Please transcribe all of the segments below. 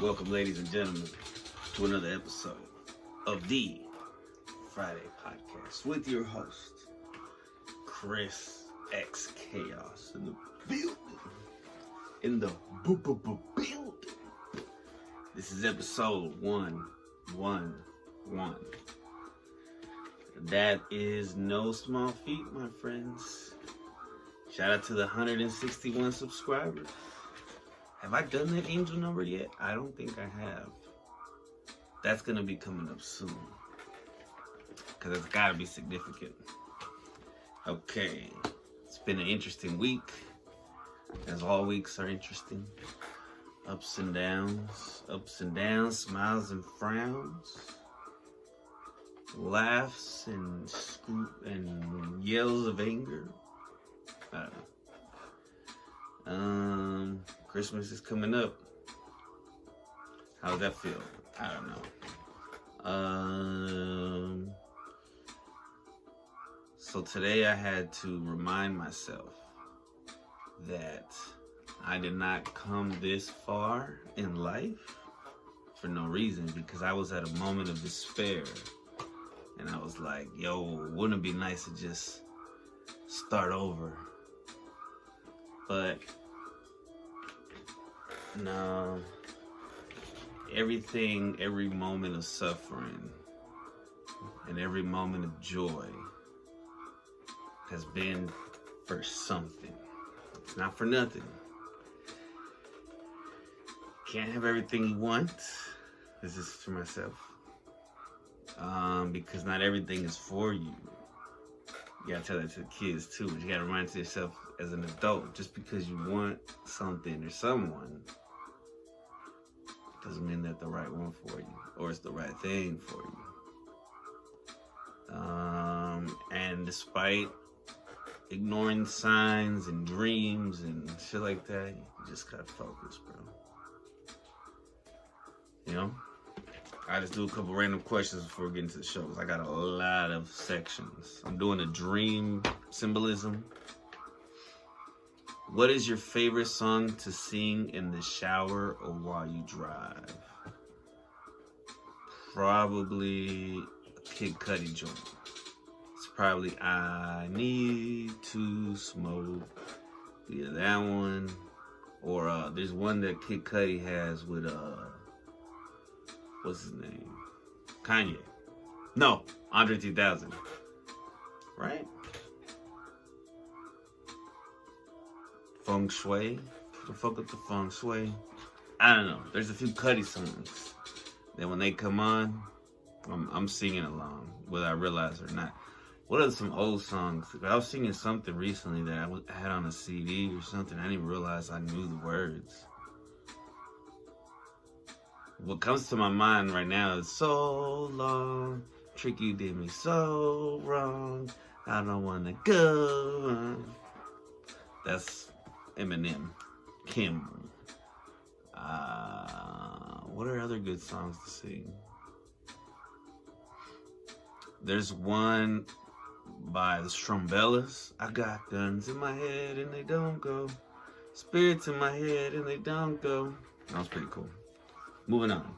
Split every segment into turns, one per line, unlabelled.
Welcome, ladies and gentlemen, to another episode of the Friday Podcast with your host, Chris X Chaos, in the building. Building. This is episode 111. That is no small feat, my friends. Shout out to the 161 subscribers. Have I done that angel number yet? I don't think I have. That's going to be coming up soon, because it's got to be significant. Okay. It's been an interesting week, as all weeks are interesting. Ups and downs, smiles and frowns, laughs and yells of anger. I don't know. Christmas is coming up. How's that feel? I don't know. So today I had to remind myself that I did not come this far in life for no reason, because I was at a moment of despair. And I was like, yo, wouldn't it be nice to just start over? But no, every moment of suffering and every moment of joy has been for something. It's not for nothing. Can't have everything you want. This is for myself. Because not everything is for you. You gotta tell that to the kids too. But you gotta remind to yourself as an adult, just because you want something or someone doesn't mean that's the right one for you, or it's the right thing for you. And despite ignoring signs and dreams and shit like that, you just gotta focus, bro. You know? I just do a couple random questions before we get into the show, because I got a lot of sections. I'm doing a dream symbolism. What is your favorite song to sing in the shower or while you drive? Probably a Kid Cudi joint. It's probably I Need to Smoke. Either that one, or there's one that Kid Cudi has with what's his name? Kanye. No, Andre 3000. Right? Feng Shui. The fuck up the Feng Shui. I don't know. There's a few Cudi songs that when they come on, I'm singing along, whether I realize it or not. What are some old songs? I was singing something recently that I had on a CD or something. I didn't even realize I knew the words. What comes to my mind right now is so long, trick you did me so wrong, I don't wanna go on. That's Eminem. Kim. What are other good songs to sing? There's one by the Strumbellas. I got guns in my head and they don't go. Spirits in my head and they don't go. That was pretty cool. Moving on.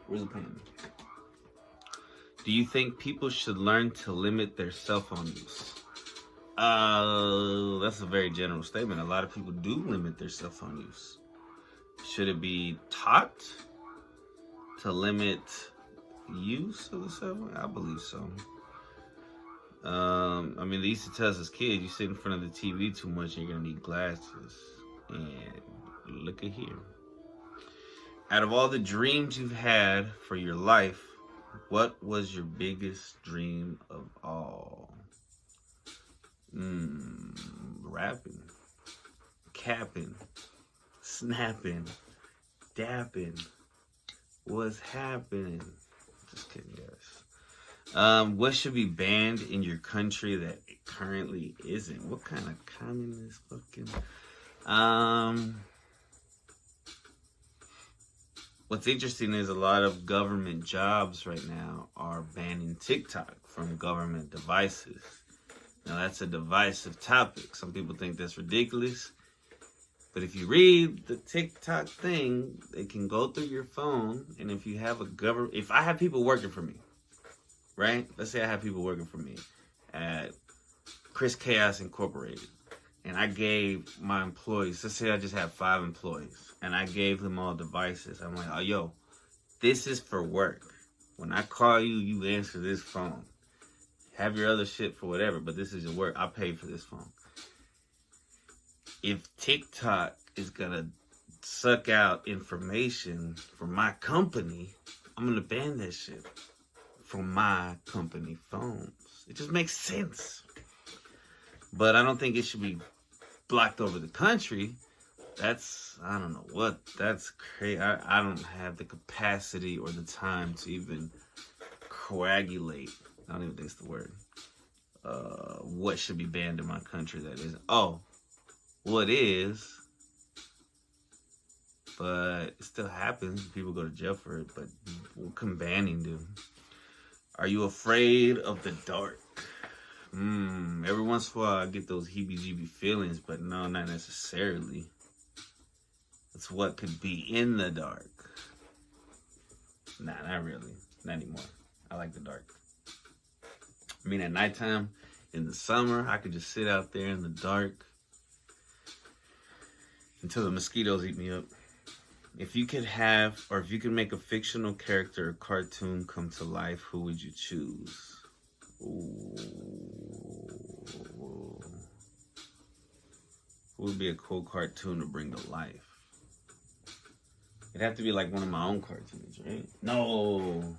Where's the pen? Do you think people should learn to limit their cell phone use? That's a very general statement. A lot of people do limit their cell phone use. Should it be taught to limit use of the cell phone? I believe so. I mean, they used to tell us as kids, you sit in front of the TV too much and you're gonna need glasses. And look at here. Out of all the dreams you've had for your life, what was your biggest dream of all? Rapping, capping, snapping, dapping. What's happening? Just kidding, guys. What should be banned in your country that it currently isn't? What kind of communist fucking... What's interesting is a lot of government jobs right now are banning TikTok from government devices. Now, that's a divisive topic. Some people think that's ridiculous. But if you read the TikTok thing, it can go through your phone. And if you have a government, if I have people working for me, right? Let's say I have people working for me at Chris Chaos Incorporated. And I gave my employees, let's say I just have 5 employees. And I gave them all devices. I'm like, oh, yo, this is for work. When I call you, you answer this phone. Have your other shit for whatever, but this is your work. I paid for this phone. If TikTok is gonna suck out information from my company, I'm gonna ban that shit from my company phones. It just makes sense. But I don't think it should be blocked over the country. That's, I don't know what, that's crazy. I don't have the capacity or the time to even coagulate. I don't even think it's the word. What should be banned in my country that isn't. Oh, well, it is. But it still happens. People go to jail for it. But what can banning do? Are you afraid of the dark? Every once in a while I get those heebie-jeebie feelings, but no, not necessarily. It's what could be in the dark. Nah, not really. Not anymore. I like the dark. I mean, at nighttime, in the summer, I could just sit out there in the dark until the mosquitoes eat me up. If you could have, or if you could make a fictional character or cartoon come to life, who would you choose? Ooh. Who would be a cool cartoon to bring to life? It'd have to be like one of my own cartoons, right? No.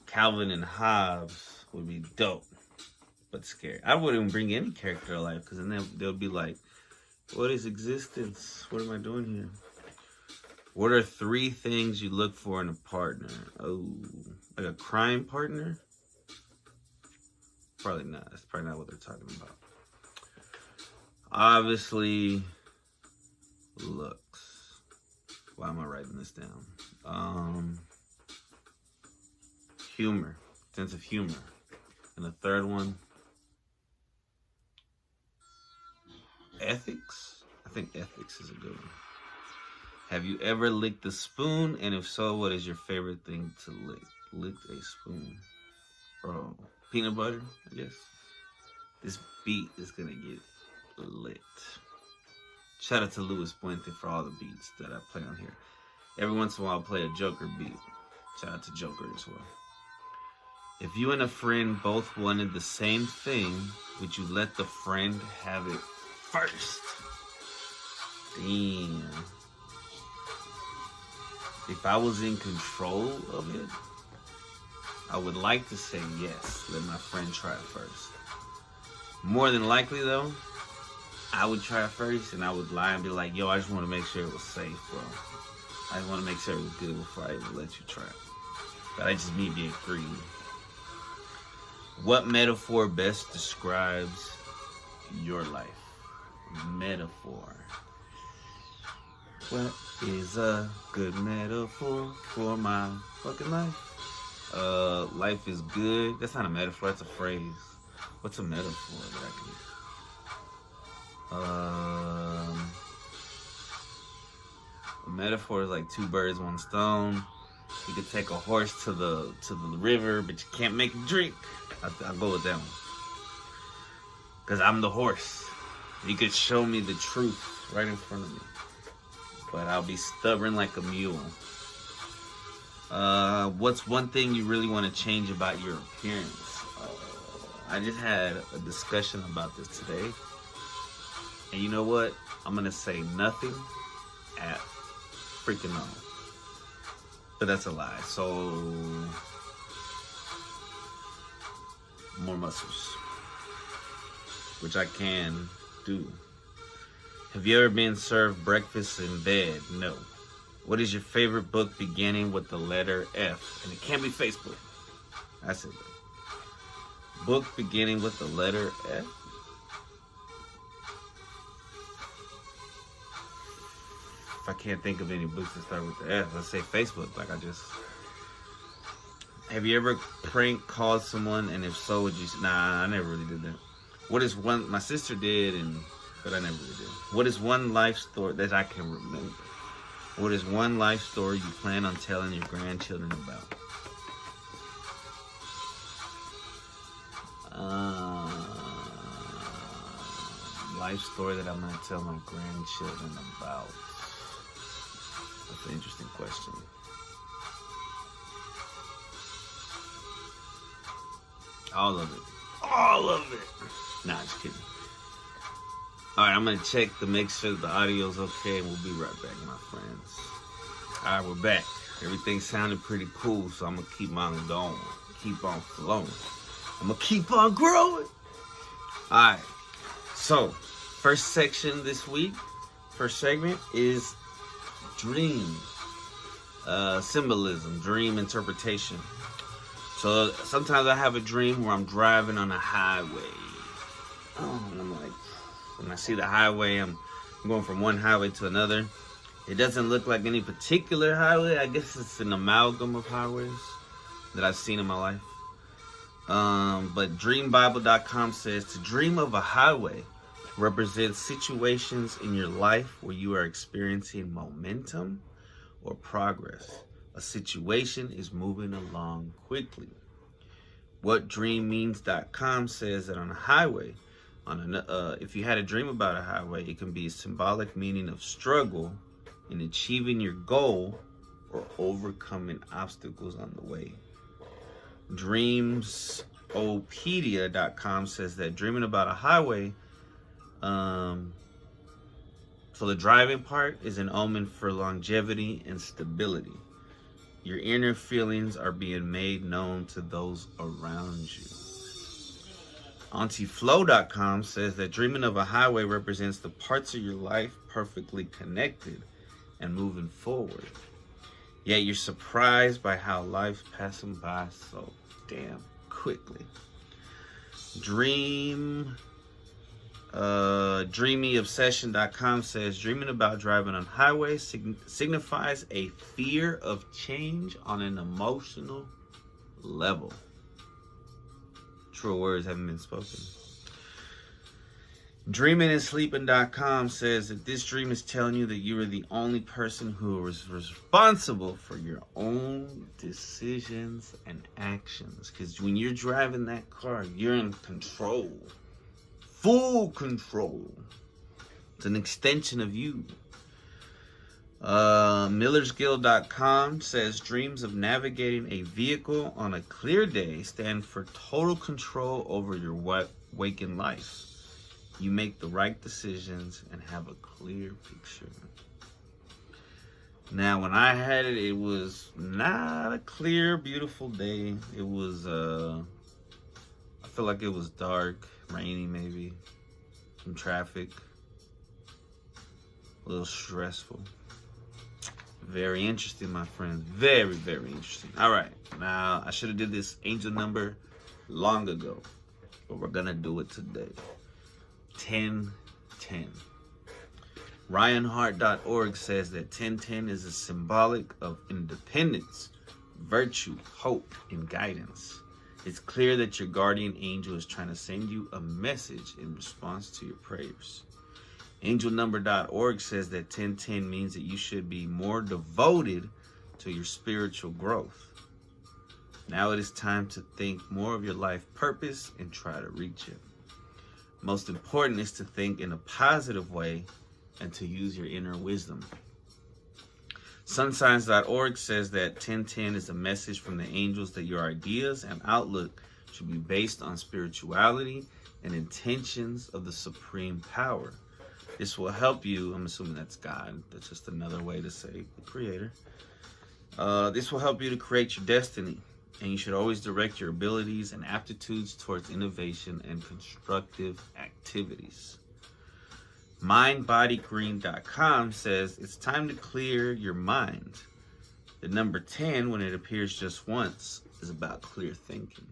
Calvin and Hobbes would be dope, but scary. I wouldn't bring any character to life, because then they'll be like, what is existence? What am I doing here? What are 3 things you look for in a partner? Oh, like a crime partner? Probably not. That's probably not what they're talking about. Obviously, looks. Why am I writing this down? Humor. Sense of humor. And the third one, ethics. I think ethics is a good one. Have you ever licked a spoon? And if so, what is your favorite thing to lick? Lick a spoon. Bro, peanut butter, I guess. This beat is gonna get lit. Shout out to Luis Puente for all the beats that I play on here. Every once in a while, I'll play a Joker beat. Shout out to Joker as well. If you and a friend both wanted the same thing, would you let the friend have it first? Damn. If I was in control of it, I would like to say yes, let my friend try it first. More than likely though, I would try it first and I would lie and be like, yo, I just want to make sure it was safe, bro. I just want to make sure it was good before I even let you try it. But that's just me being greedy. What metaphor best describes your life? Metaphor. What is a good metaphor for my fucking life? Life is good. That's not a metaphor, that's a phrase. What's a metaphor that I can... a metaphor is like 2 birds, 1 stone. You could take a horse to the river, but you can't make it drink. I'll go with that one. Because I'm the horse. You could show me the truth right in front of me, but I'll be stubborn like a mule. What's one thing you really want to change about your appearance? I just had a discussion about this today. And you know what? I'm going to say nothing at freaking all. But that's a lie. So, more muscles, which I can do. Have you ever been served breakfast in bed? No. What is your favorite book beginning with the letter F? And it can't be Facebook. I said that. Book beginning with the letter F? If I can't think of any books that start with the F, let's say Facebook, like I just... Have you ever prank called someone, and if so, would you... Nah, I never really did that. What is one... My sister did, and but I never really did. What is one life story that I can remember? What is one life story you plan on telling your grandchildren about? Life story that I'm going to tell my grandchildren about. That's an interesting question. All of it. All of it. Nah, just kidding. Alright, I'm going to check to make sure the audio's okay, and we'll be right back, my friends. Alright, we're back. Everything sounded pretty cool, so I'm going to keep on going. Keep on flowing. I'm going to keep on growing. Alright, so first section this week, first segment is dream symbolism, dream interpretation. So sometimes I have a dream where I'm driving on a highway. And I'm like, when I see the highway, I'm going from one highway to another. It doesn't look like any particular highway. I guess it's an amalgam of highways that I've seen in my life. But dreambible.com says to dream of a highway represents situations in your life where you are experiencing momentum or progress. A situation is moving along quickly. Whatdreammeans.com says that on a highway, if you had a dream about a highway, it can be a symbolic meaning of struggle in achieving your goal or overcoming obstacles on the way. Dreamsopedia.com says that dreaming about a highway, so the driving part is an omen for longevity and stability. Your inner feelings are being made known to those around you. AuntieFlow.com says that dreaming of a highway represents the parts of your life perfectly connected and moving forward. Yet you're surprised by how life's passing by so damn quickly. DreamyObsession.com says dreaming about driving on highways signifies a fear of change on an emotional level. True words haven't been spoken. DreamingandSleeping.com says that this dream is telling you that you are the only person who is responsible for your own decisions and actions. Because when you're driving that car, you're in control. Full control. It's an extension of you. MillersGuild.com says dreams of navigating a vehicle on a clear day stand for total control over your waking life. You make the right decisions and have a clear picture. Now, when I had it, it was not a clear, beautiful day. It was, I feel like it was dark, rainy maybe, some traffic, a little stressful. Very interesting, my friends. Very, very interesting. All right, now I should have did this angel number long ago, but we're gonna do it today. 1010. Ryanhart.org says that 1010 is a symbolic of independence, virtue, hope, and guidance. It's clear that your guardian angel is trying to send you a message in response to your prayers. Angelnumber.org says that 1010 means that you should be more devoted to your spiritual growth. Now it is time to think more of your life purpose and try to reach it. Most important is to think in a positive way and to use your inner wisdom. Sunsigns.org says that 1010 is a message from the angels that your ideas and outlook should be based on spirituality and intentions of the supreme power. This will help you, I'm assuming that's God, that's just another way to say the creator. This will help you to create your destiny, and you should always direct your abilities and aptitudes towards innovation and constructive activities. MindBodyGreen.com says it's time to clear your mind. The number 10, when it appears just once, is about clear thinking.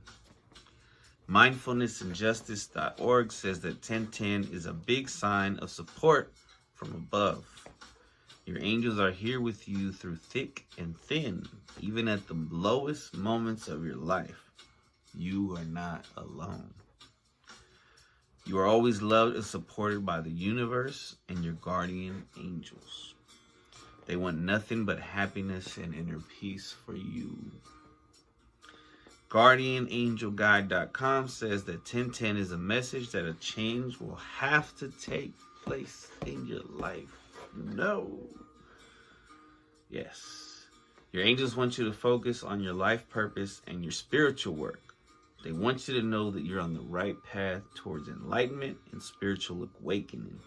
Mindfulnessandjustice.org says that 1010 is a big sign of support from above. Your angels are here with you through thick and thin, even at the lowest moments of your life. You are not alone. You are always loved and supported by the universe and your guardian angels. They want nothing but happiness and inner peace for you. GuardianAngelGuide.com says that 1010 is a message that a change will have to take place in your life. No. Yes. Your angels want you to focus on your life purpose and your spiritual work. They want you to know that you're on the right path towards enlightenment and spiritual awakening.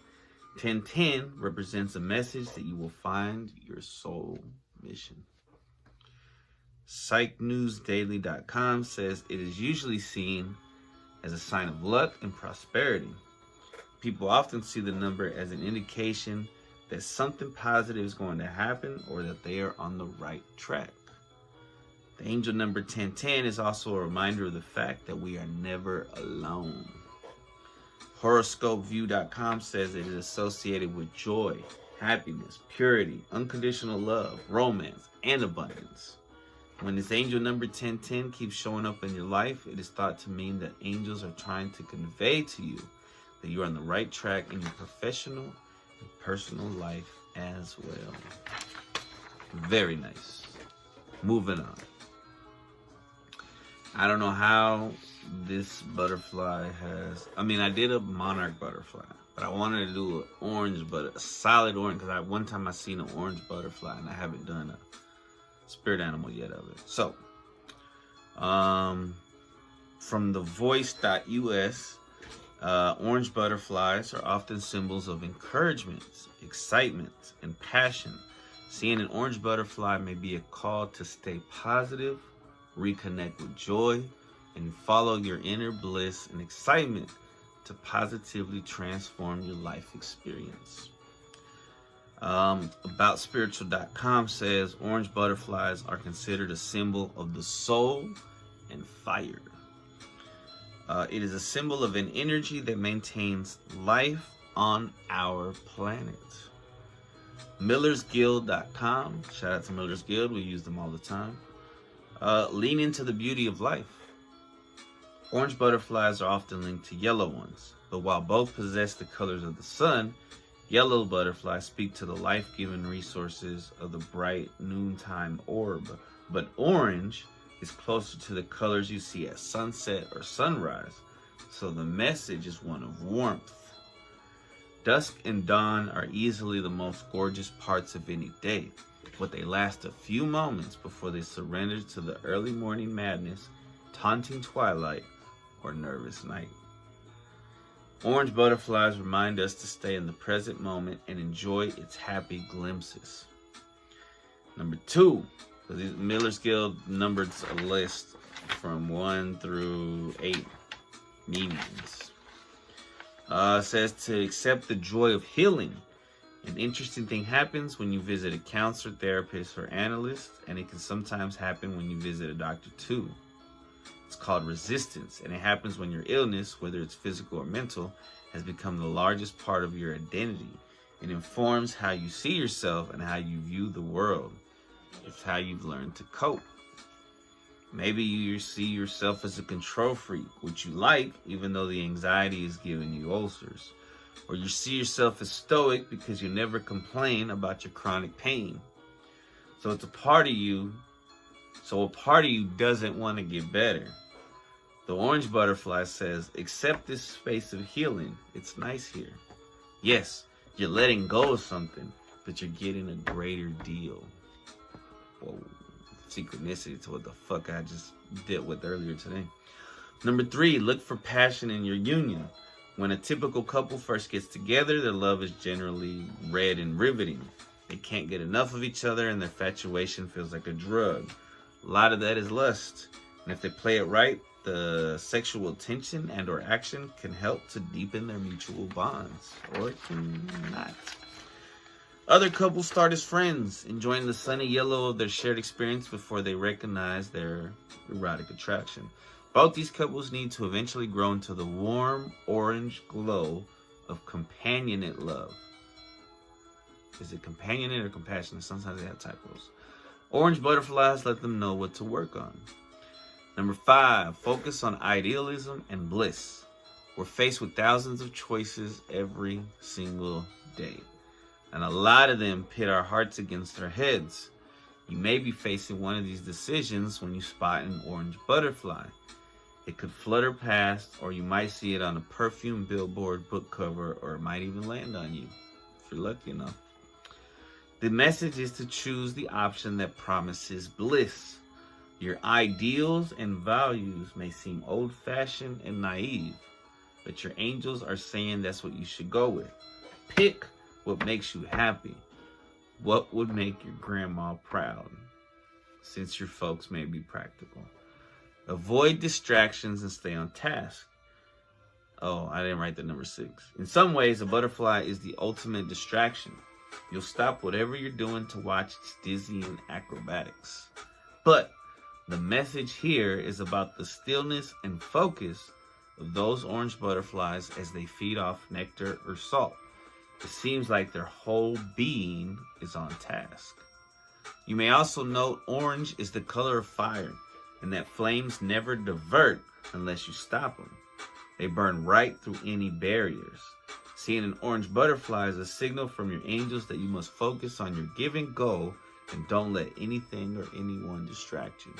1010 represents a message that you will find your soul mission. PsychNewsDaily.com says it is usually seen as a sign of luck and prosperity. People often see the number as an indication that something positive is going to happen or that they are on the right track. The angel number 1010 is also a reminder of the fact that we are never alone. HoroscopeView.com says it is associated with joy, happiness, purity, unconditional love, romance, and abundance. When this angel number 1010 keeps showing up in your life, it is thought to mean that angels are trying to convey to you that you are on the right track in your professional and personal life as well. Very nice. Moving on. I don't know how this butterfly has... I did a monarch butterfly, but I wanted to do an orange, but a solid orange, because one time I seen an orange butterfly, and I haven't done a spirit animal yet of it. So, from thevoice.us, orange butterflies are often symbols of encouragement, excitement, and passion. Seeing an orange butterfly may be a call to stay positive, reconnect with joy, and follow your inner bliss and excitement to positively transform your life experience. AboutSpiritual.com says orange butterflies are considered a symbol of the soul and fire. It is a symbol of an energy that maintains life on our planet. MillersGuild.com, shout out to Miller's Guild, we use them all the time. Lean into the beauty of life. Orange butterflies are often linked to yellow ones, but while both possess the colors of the sun, yellow butterflies speak to the life-giving resources of the bright noontime orb, but orange is closer to the colors you see at sunset or sunrise, so the message is one of warmth. Dusk and dawn are easily the most gorgeous parts of any day, but they last a few moments before they surrender to the early morning madness, taunting twilight, or nervous night. Orange butterflies remind us to stay in the present moment and enjoy its happy glimpses. Number 2, Miller's Guild numbered a list from 1 through 8 meanings. Says to accept the joy of healing. An interesting thing happens when you visit a counselor, therapist, or analyst, and it can sometimes happen when you visit a doctor too. It's called resistance, and it happens when your illness, whether it's physical or mental, has become the largest part of your identity. It informs how you see yourself and how you view the world. It's how you've learned to cope. Maybe you see yourself as a control freak, which you like, even though the anxiety is giving you ulcers. Or you see yourself as stoic because you never complain about your chronic pain. So a part of you doesn't want to get better. The orange butterfly says, accept this space of healing. It's nice here. Yes, you're letting go of something, but you're getting a greater deal. Whoa, synchronicity to what the fuck I just dealt with earlier today. Number 3, look for passion in your union. When a typical couple first gets together, their love is generally red and riveting. They can't get enough of each other and their infatuation feels like a drug. A lot of that is lust. And if they play it right, the sexual tension and or action can help to deepen their mutual bonds. Or it can not. Other couples start as friends, enjoying the sunny yellow of their shared experience before they recognize their erotic attraction. Both these couples need to eventually grow into the warm orange glow of companionate love. Is it companionate or compassionate? Sometimes they have typos. Orange butterflies let them know what to work on. Number 5, focus on idealism and bliss. We're faced with thousands of choices every single day, and a lot of them pit our hearts against our heads. You may be facing one of these decisions when you spot an orange butterfly. It could flutter past, or you might see it on a perfume billboard, book cover, or it might even land on you, if you're lucky enough. The message is to choose the option that promises bliss. Your ideals and values may seem old-fashioned and naive, but your angels are saying that's what you should go with. Pick what makes you happy. What would make your grandma proud, since your folks may be practical. Avoid distractions and stay on task. Oh, I didn't write the number 6. In some ways, a butterfly is the ultimate distraction. You'll stop whatever you're doing to watch its dizzying acrobatics. But the message here is about the stillness and focus of those orange butterflies as they feed off nectar or salt. It seems like their whole being is on task. You may also note orange is the color of fire, and that flames never divert unless you stop them. They burn right through any barriers. Seeing an orange butterfly is a signal from your angels that you must focus on your given goal and don't let anything or anyone distract you.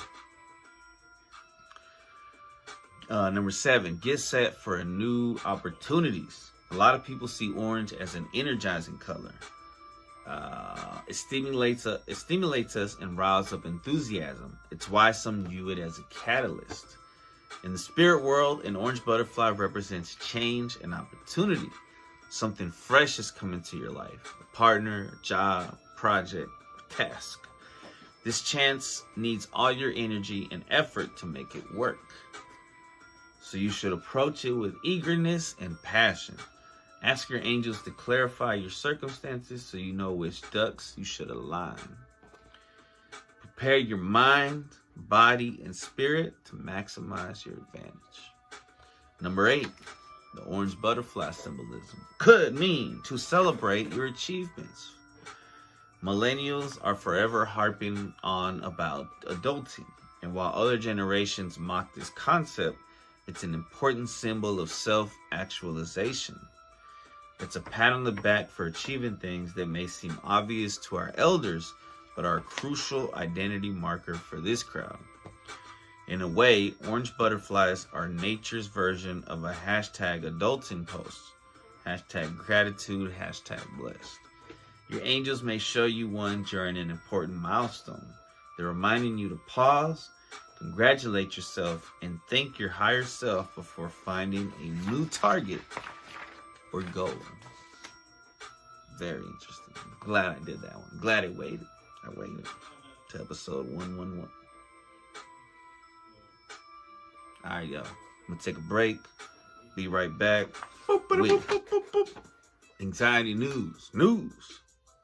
Number 7, get set for new opportunities. A lot of people see orange as an energizing color. It stimulates us and riles up enthusiasm. It's why some view it as a catalyst. In the spirit world, an orange butterfly represents change and opportunity. Something fresh is coming to your life. A partner, a job, project, task. This chance needs all your energy and effort to make it work. So you should approach it with eagerness and passion. Ask your angels to clarify your circumstances so you know which ducks you should align. Prepare your mind, body, and spirit to maximize your advantage. Number 8, the orange butterfly symbolism could mean to celebrate your achievements. Millennials are forever harping on about adulting, and while other generations mock this concept, it's an important symbol of self-actualization. It's a pat on the back for achieving things that may seem obvious to our elders, but are a crucial identity marker for this crowd. In a way, orange butterflies are nature's version of a hashtag adulting post. Hashtag gratitude, hashtag blessed. Your angels may show you one during an important milestone. They're reminding you to pause, congratulate yourself, and thank your higher self before finding a new target or goal. Very interesting. Glad I did that one. Glad I waited to episode 111. All right, y'all. I'm going to take a break. Be right back with anxiety news. News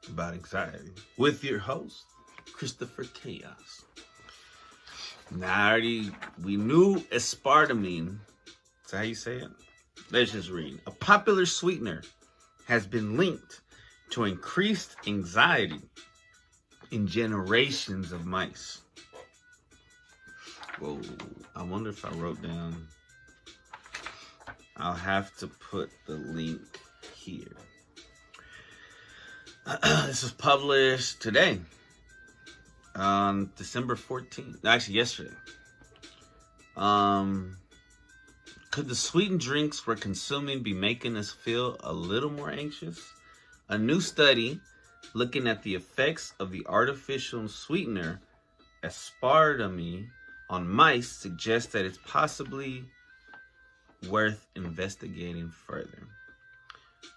about anxiety with your host, Christopher Chaos. Now, we knew aspartame. Is that how you say it? Let's just read. A popular sweetener has been linked to increased anxiety in generations of mice. Whoa, I wonder if I wrote down. I'll have to put the link here. This was published today, on December 14th. Actually, yesterday. Could the sweetened drinks we're consuming be making us feel a little more anxious? A new study looking at the effects of the artificial sweetener aspartame on mice suggests that it's possibly worth investigating further.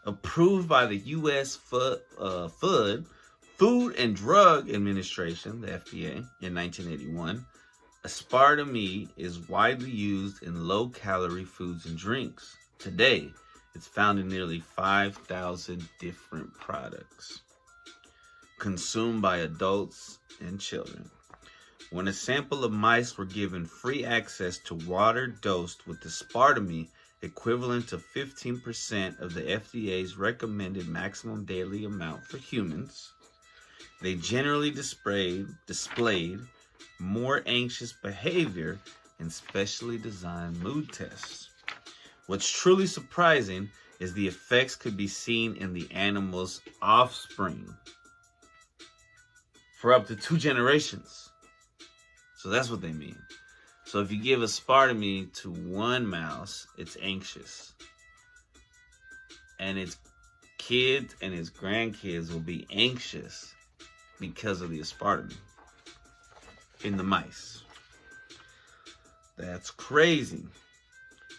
Approved by the U.S. Food and Drug Administration, the FDA, in 1981, aspartame is widely used in low-calorie foods and drinks. Today, it's found in nearly 5,000 different products consumed by adults and children. When a sample of mice were given free access to water dosed with aspartame, equivalent to 15% of the FDA's recommended maximum daily amount for humans, they generally displayed more anxious behavior in specially designed mood tests. What's truly surprising is the effects could be seen in the animal's offspring for up to 2 generations. So that's what they mean. So if you give aspartame to one mouse, it's anxious. And its kids and its grandkids will be anxious because of the aspartame in the mice. That's crazy.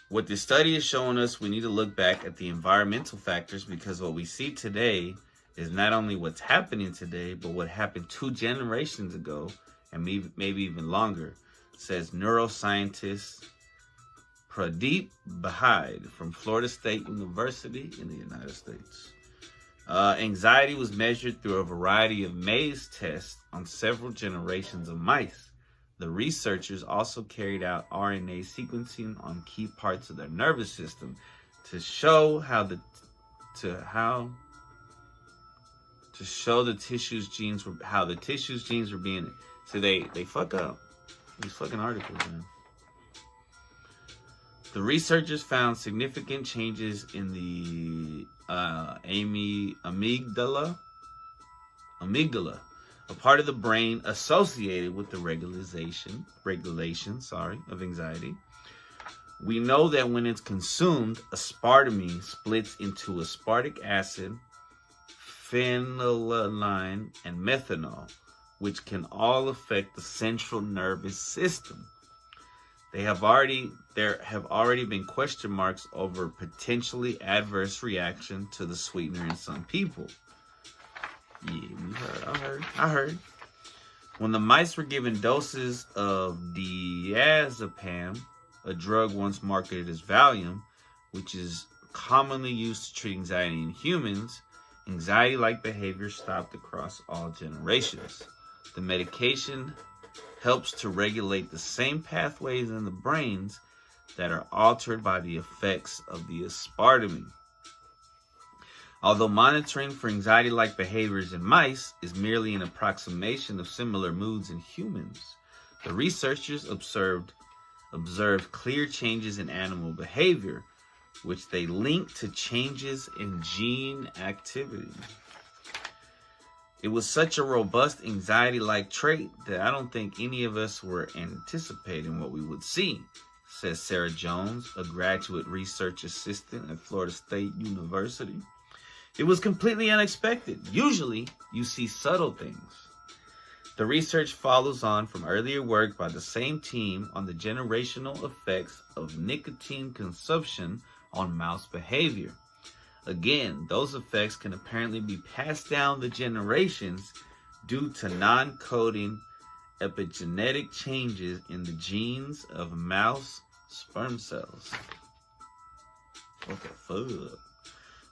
What this study is showing us, we need to look back at the environmental factors, because what we see today is not only what's happening today, but what happened 2 generations ago, and maybe even longer, says neuroscientist Pradeep Bahide from Florida State University in the United States. Anxiety was measured through a variety of maze tests on several generations of mice. The researchers also carried out RNA sequencing on key parts of their nervous system to show how the tissue's genes were being. So they fuck up these fucking articles, man. The researchers found significant changes in the amygdala, a part of the brain associated with the regulation of anxiety. We know that when it's consumed, aspartame splits into aspartic acid, phenylalanine, and methanol, which can all affect the central nervous system. There have already been question marks over potentially adverse reaction to the sweetener in some people. Yeah, I heard. When the mice were given doses of diazepam, a drug once marketed as Valium, which is commonly used to treat anxiety in humans, anxiety-like behavior stopped across all generations. The medication helps to regulate the same pathways in the brains that are altered by the effects of the aspartame. Although monitoring for anxiety-like behaviors in mice is merely an approximation of similar moods in humans, the researchers observed clear changes in animal behavior, which they linked to changes in gene activity. It was such a robust anxiety-like trait that I don't think any of us were anticipating what we would see, says Sarah Jones, a graduate research assistant at Florida State University. It was completely unexpected. Usually, you see subtle things. The research follows on from earlier work by the same team on the generational effects of nicotine consumption on mouse behavior. Again, those effects can apparently be passed down the generations due to non-coding epigenetic changes in the genes of mouse sperm cells. What the fuck?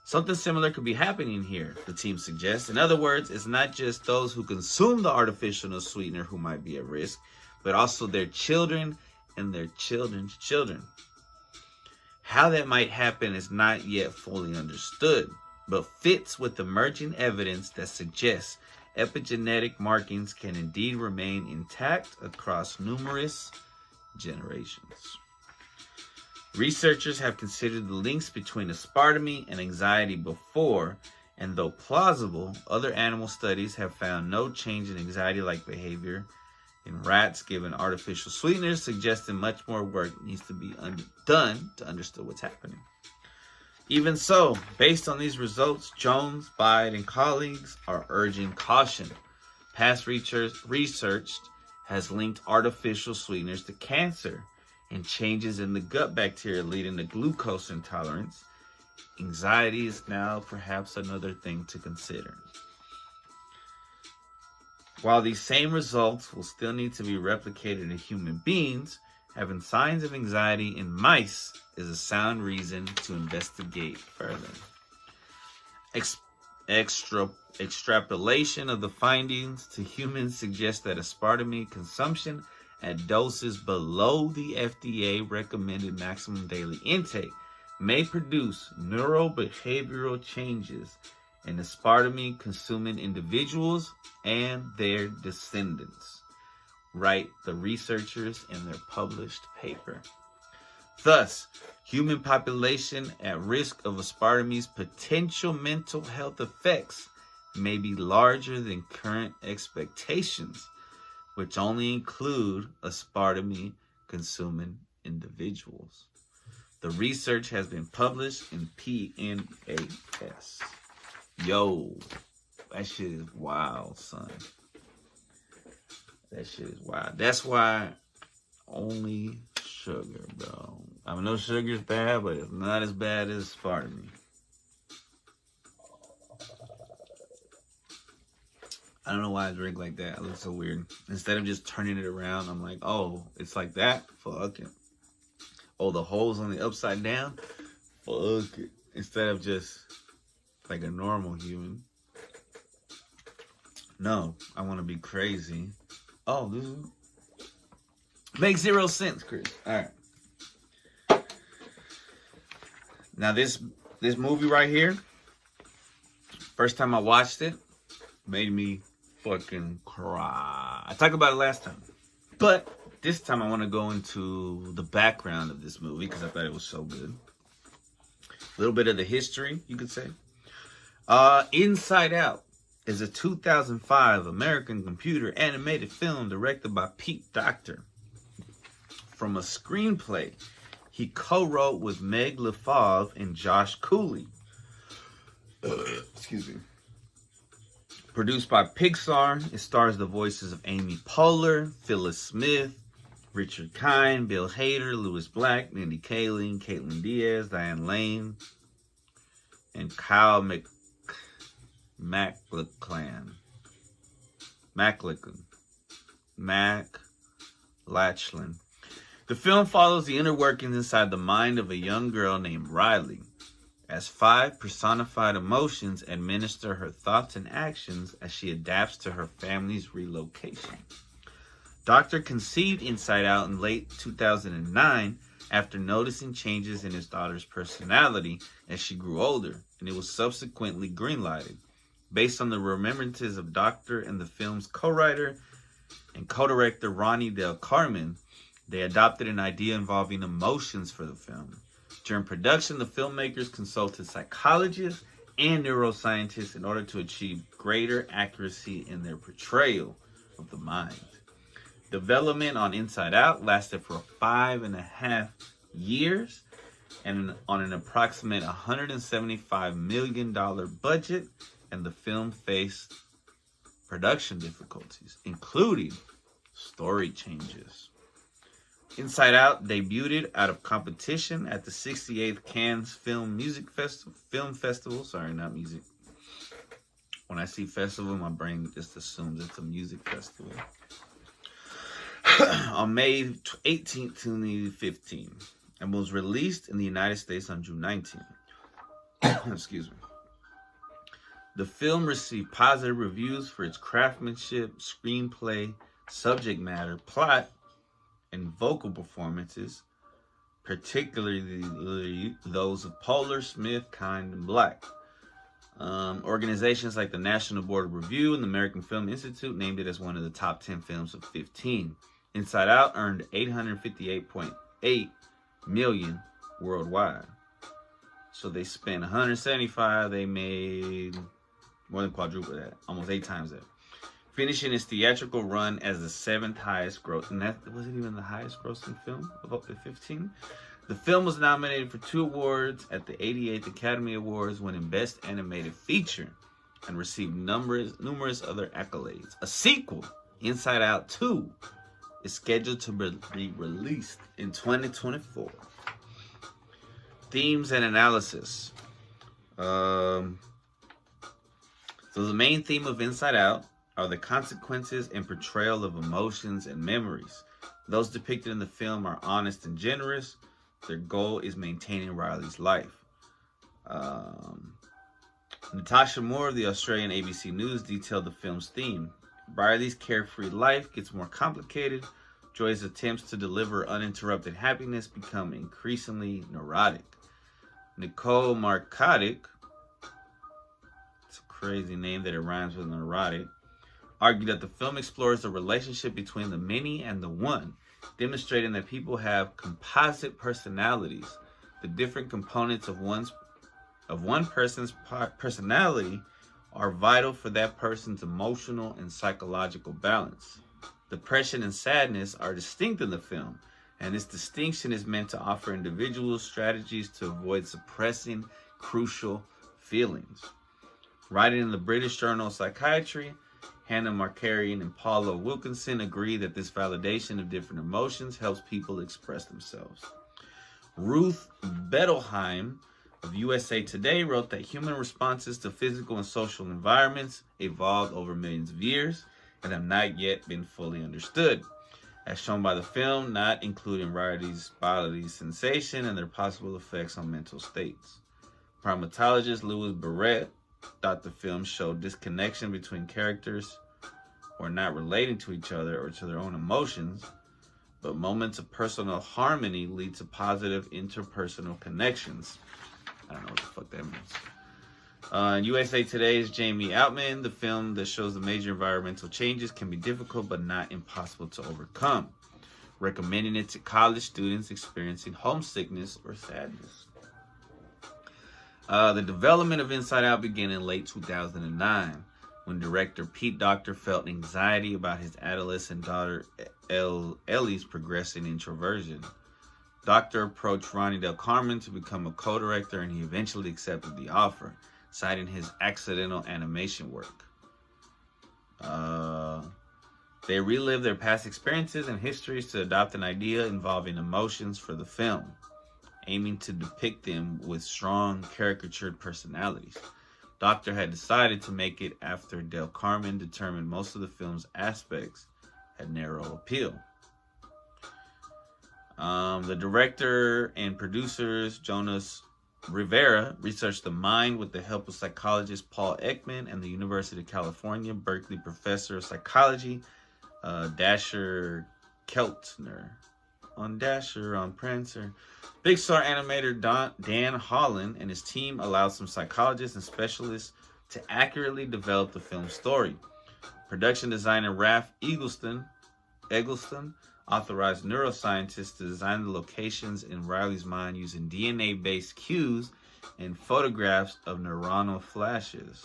Something similar could be happening here, the team suggests. In other words, it's not just those who consume the artificial sweetener who might be at risk, but also their children and their children's children. How that might happen is not yet fully understood, but fits with emerging evidence that suggests epigenetic markings can indeed remain intact across numerous generations. Researchers have considered the links between aspartame and anxiety before, and though plausible, other animal studies have found no change in anxiety-like behavior in rats given artificial sweeteners, suggesting much more work needs to be done to understand what's happening. Even so, based on these results, Jones, Bide, and colleagues are urging caution. Past research has linked artificial sweeteners to cancer and changes in the gut bacteria leading to glucose intolerance. Anxiety is now perhaps another thing to consider. While these same results will still need to be replicated in human beings, having signs of anxiety in mice is a sound reason to investigate further. Extrapolation of the findings to humans suggests that aspartame consumption at doses below the FDA recommended maximum daily intake may produce neurobehavioral changes in aspartame consuming individuals and their descendants, write the researchers in their published paper. Thus, human population at risk of aspartame's potential mental health effects may be larger than current expectations, which only include aspartame consuming individuals. The research has been published in PNAS. Yo, that shit is wild, son. That shit is wild. That's why only sugar, bro. I mean, no sugar's bad, but it's not as bad as aspartame. I don't know why I drink like that. It looks so weird. Instead of just turning it around, I'm like, oh, it's like that? Fuck it. Oh, the hole's on the upside down? Fuck it. Instead of just like a normal human. No, I want to be crazy. Oh, this is... makes 0 sense, Chris. All right. Now, this movie right here, first time I watched it, made me fucking cry. I talked about it last time. But this time I want to go into the background of this movie because I thought it was so good. A little bit of the history, you could say. Inside Out is a 2005 American computer animated film directed by Pete Docter. From a screenplay he co-wrote with Meg LeFauve and Josh Cooley. Excuse me. Produced by Pixar, it stars the voices of Amy Poehler, Phyllis Smith, Richard Kind, Bill Hader, Louis Black, Mindy Kaling, Caitlin Diaz, Diane Lane, and Kyle MacLachlan. The film follows the inner workings inside the mind of a young girl named Riley, as 5 personified emotions administer her thoughts and actions as she adapts to her family's relocation. Docter conceived Inside Out in late 2009 after noticing changes in his daughter's personality as she grew older, and it was subsequently greenlighted. Based on the remembrances of Docter and the film's co-writer and co-director Ronnie Del Carmen, they adopted an idea involving emotions for the film. During production, the filmmakers consulted psychologists and neuroscientists in order to achieve greater accuracy in their portrayal of the mind. Development on Inside Out lasted for 5.5 years and on an approximate $175 million budget, and the film faced production difficulties, including story changes. Inside Out debuted out of competition at the 68th Cannes Film Festival. Sorry, not music. When I see festival, my brain just assumes it's a music festival. On May 18, 2015, and was released in the United States on June 19. Excuse me. The film received positive reviews for its craftsmanship, screenplay, subject matter, plot, and vocal performances, particularly those of Poehler, Smith, Kind, and Black. Organizations like the National Board of Review and the American Film Institute named it as one of the top 10 films of 15. Inside Out earned $858.8 million worldwide. So they spent 175, they made more than quadruple that, almost 8 times that. Finishing its theatrical run as the 7th highest gross, and that wasn't even the highest grossing film of up to 15. The film was nominated for 2 awards at the 88th Academy Awards, winning Best Animated Feature, and received numerous other accolades. A sequel, Inside Out 2, is scheduled to be released in 2024. Themes and analysis. So the main theme of Inside Out are the consequences and portrayal of emotions and memories. Those depicted in the film are honest and generous. Their goal is maintaining Riley's life. Natasha Moore of the Australian ABC News detailed the film's theme. Riley's carefree life gets more complicated. Joy's attempts to deliver uninterrupted happiness become increasingly neurotic. Nicole Marcotte, it's a crazy name that it rhymes with neurotic, argued that the film explores the relationship between the many and the one, demonstrating that people have composite personalities. The different components of one person's personality are vital for that person's emotional and psychological balance. Depression and sadness are distinct in the film, and this distinction is meant to offer individuals strategies to avoid suppressing crucial feelings. Writing in the British Journal of Psychiatry, Hannah Markarian and Paula Wilkinson agree that this validation of different emotions helps people express themselves. Ruth Bettelheim of USA Today wrote that human responses to physical and social environments evolved over millions of years and have not yet been fully understood, as shown by the film, not including varieties, bodily sensation, and their possible effects on mental states. Primatologist Louis Barrett thought the film showed disconnection between characters or not relating to each other or to their own emotions, but moments of personal harmony lead to positive interpersonal connections. I don't know what the fuck that means. USA Today's Jamie Outman, the film that shows the major environmental changes can be difficult but not impossible to overcome, recommending it to college students experiencing homesickness or sadness. The development of Inside Out began in late 2009 when director Pete Docter felt anxiety about his adolescent daughter Ellie's progressing introversion. Docter approached Ronnie Del Carmen to become a co-director, and he eventually accepted the offer, citing his accidental animation work. They relived their past experiences and histories to adopt an idea involving emotions for the film, aiming to depict them with strong, caricatured personalities. Docter had decided to make it after Del Carmen determined most of the film's aspects had narrow appeal. The director and producers, Jonas Rivera, researched the mind with the help of psychologist Paul Ekman and the University of California, Berkeley professor of psychology, Dasher Keltner. On Dasher, on Prancer. Pixar animator Dan Holland and his team allowed some psychologists and specialists to accurately develop the film's story. Production designer Ralph Eggleston authorized neuroscientists to design the locations in Riley's mind using DNA-based cues and photographs of neuronal flashes.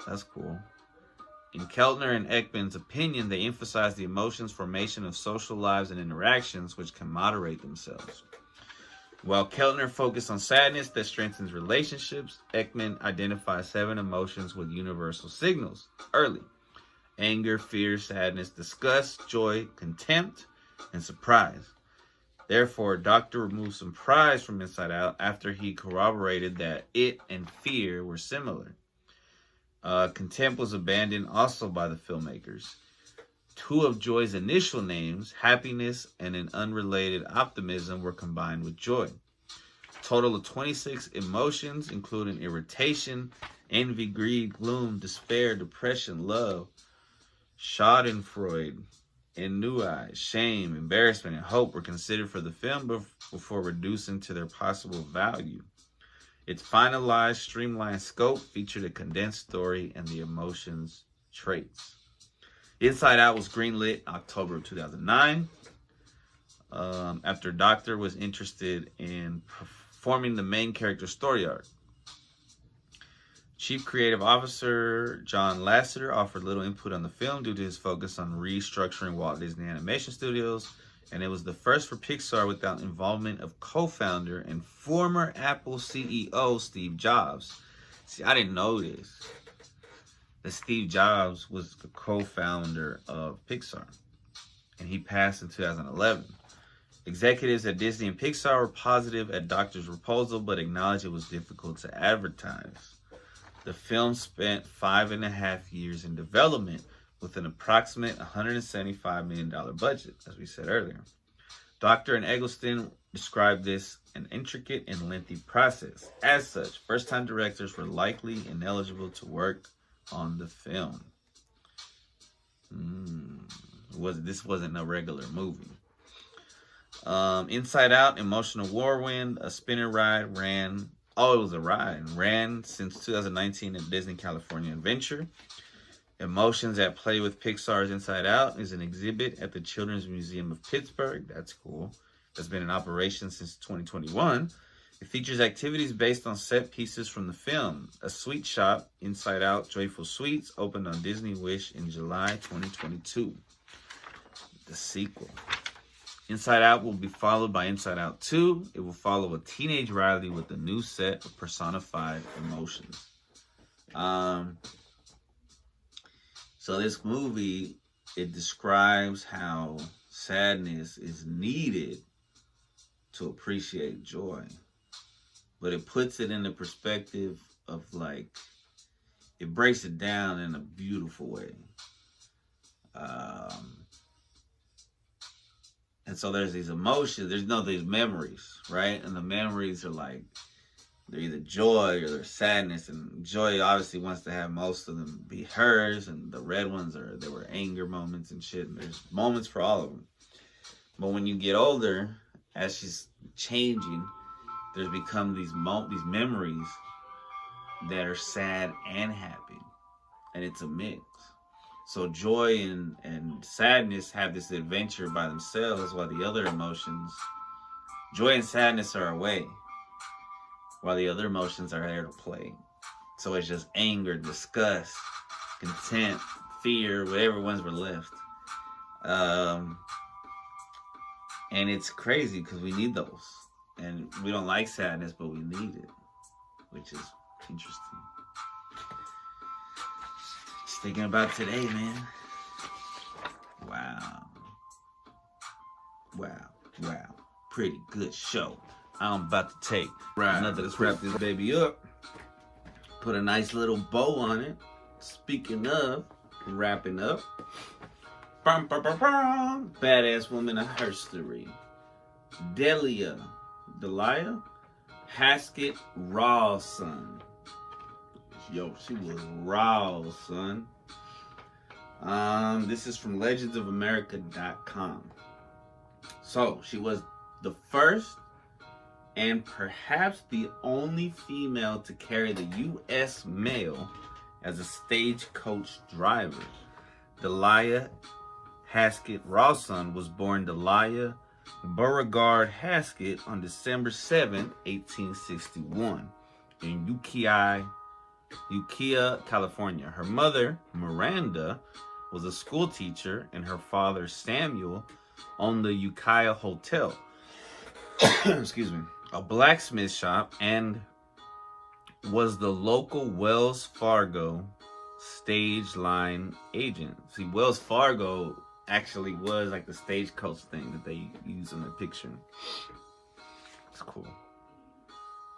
That's cool. In Keltner and Ekman's opinion, they emphasize the emotions, formation of social lives, and interactions which can moderate themselves. While Keltner focused on sadness that strengthens relationships, Ekman identifies 7 emotions with universal signals early: anger, fear, sadness, disgust, joy, contempt, and surprise. Therefore, Docter removed surprise from Inside Out after he corroborated that it and fear were similar. Contempt was abandoned also by the filmmakers. 2 of joy's initial names, happiness and an unrelated optimism, were combined with joy. A total of 26 emotions, including irritation, envy, greed, gloom, despair, depression, love, schadenfreude, ennui, shame, embarrassment, and hope, were considered for the film before reducing to their possible value. Its finalized, streamlined scope featured a condensed story and the emotions traits. Inside Out was greenlit October of 2009 after Docter was interested in performing the main character's story arc. Chief Creative Officer John Lasseter offered little input on the film due to his focus on restructuring Walt Disney Animation Studios, and it was the first for Pixar without involvement of co-founder and former Apple CEO Steve Jobs. See, I didn't know this. That Steve Jobs was the co-founder of Pixar, and he passed in 2011. Executives at Disney and Pixar were positive at Docter's proposal, but acknowledged it was difficult to advertise. The film spent 5.5 years in development with an approximate $175 million budget, as we said earlier. Docter and Eggleston described this an intricate and lengthy process. As such, first-time directors were likely ineligible to work on the film. This wasn't a regular movie. Inside Out, emotional whirlwind, a spinner ride, ran since 2019 at Disney California Adventure. Emotions at Play with Pixar's Inside Out is an exhibit at the Children's Museum of Pittsburgh. That's cool. That's been in operation since 2021. It features activities based on set pieces from the film. A sweet shop, Inside Out Joyful Sweets, opened on Disney Wish in July 2022. The sequel. Inside Out will be followed by Inside Out 2. It will follow a teenage Riley with a new set of personified emotions. So this movie, it describes how sadness is needed to appreciate joy. But it puts it in the perspective of like, it breaks it down in a beautiful way. And so there's these emotions, these memories, right? And the memories are like, they're either joy or they're sadness. And joy obviously wants to have most of them be hers. And the red ones they were anger moments and shit. And there's moments for all of them. But when you get older, as she's changing, there's become these memories that are sad and happy. And it's a mix. So joy and sadness have this adventure by themselves, while the other emotions, joy and sadness, are away, while the other emotions are there to play. So it's just anger, disgust, content, fear, whatever ones were left. And it's crazy because we need those. And we don't like sadness, but we need it, which is interesting. Just thinking about today, man. Wow. Pretty good show. I'm about to take let's wrap this baby up. Put a nice little bow on it. Speaking of wrapping up, badass woman of history, Delia Haskett Rawson. Yo, she was raw, son. This is from legendsofamerica.com. So she was the first and perhaps the only female to carry the U.S. mail as a stagecoach driver. Delia Haskett Rawson was born Delia Beauregard Haskett on December 7, 1861, in Ukiah, California. Her mother, Miranda, was a school teacher, and her father, Samuel, owned the Ukiah Hotel. Excuse me. A blacksmith shop, and was the local Wells Fargo stage line agent. See, Wells Fargo actually was like the stagecoach thing that they use in the picture. It's cool.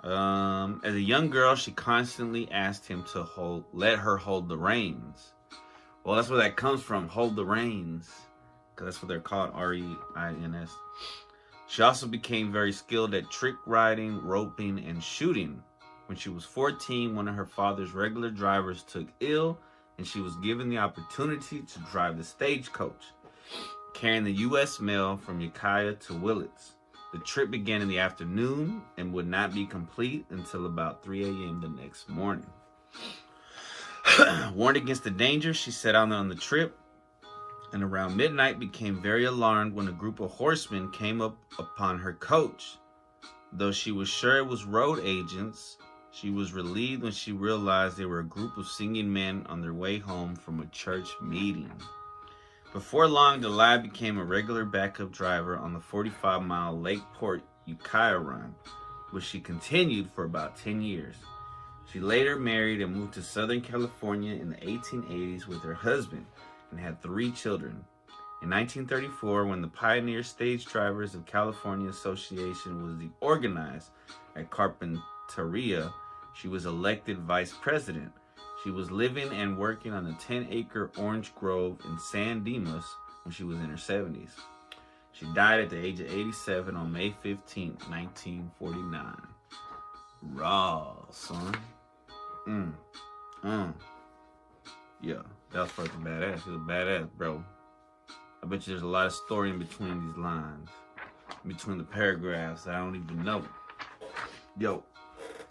As a young girl, she constantly asked him to let her hold the reins. Well, that's where that comes from, hold the reins, because that's what they're called, R-E-I-N-S. She also became very skilled at trick riding, roping, and shooting. When she was 14, one of her father's regular drivers took ill, and she was given the opportunity to drive the stagecoach, carrying the U.S. mail from Ukiah to Willits. The trip began in the afternoon and would not be complete until about 3 a.m. the next morning. Warned against the danger, she set out on the trip, and around midnight became very alarmed when a group of horsemen came up upon her coach. Though she was sure it was road agents, she was relieved when she realized they were a group of singing men on their way home from a church meeting. Before long, Delia became a regular backup driver on the 45-mile Lakeport Ukiah run, which she continued for about 10 years. She later married and moved to Southern California in the 1880s with her husband and had 3 children. In 1934, when the Pioneer Stage Drivers of California Association was organized at Carpinteria, she was elected vice president. She was living and working on a 10-acre orange grove in San Dimas when she was in her 70s. She died at the age of 87 on May 15, 1949. Raw, son. Yeah, that was fucking badass. She was badass, bro. I bet you there's a lot of story in between these lines, in between the paragraphs that I don't even know. Yo,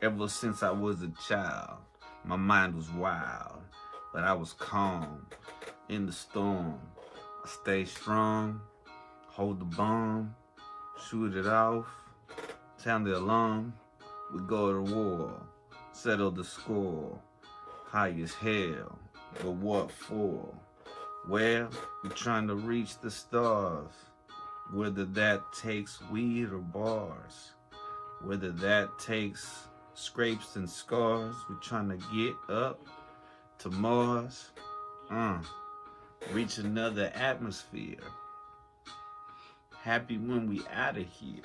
ever since I was a child, my mind was wild. but I was calm in the storm. I stay strong, hold the bomb, shoot it off, sound the alarm. We go to war, settle the score. High as hell, but what for? Well, we're trying to reach the stars. Whether that takes weed or bars, whether that takes scrapes and scars, we're trying to get up to Mars. Reach another atmosphere. Happy when we out of here.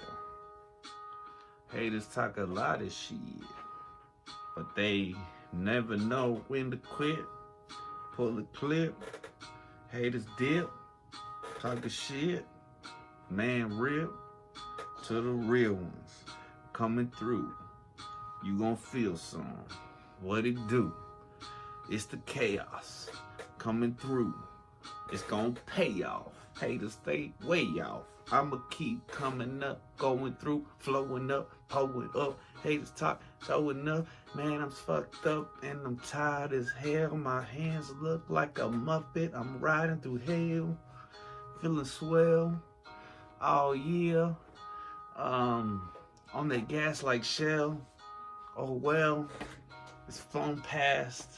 Haters talk a lot of shit, but they never know when to quit. Pull the clip. Haters dip. Talking shit. Man rip. To the real ones. Coming through. You gon' feel some. What it do? It's the chaos. Coming through. It's gon' pay off. Haters stay way off. I'ma keep coming up, going through, flowing up, pulling up. Haters talk, showing up. Man, I'm fucked up and I'm tired as hell. My hands look like a Muppet. I'm riding through hell, feeling swell. Oh yeah, on that gas like Shell. Oh well, it's flown past.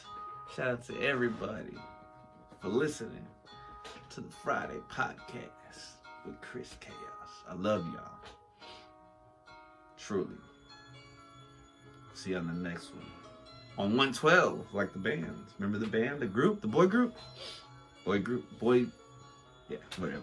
Shout out to everybody for listening to the Friday podcast with Chris Chaos. I love y'all. Truly. See you on the next one. On 112, like the band. Remember the band? The group? The boy group? Boy group? Boy... Yeah, whatever.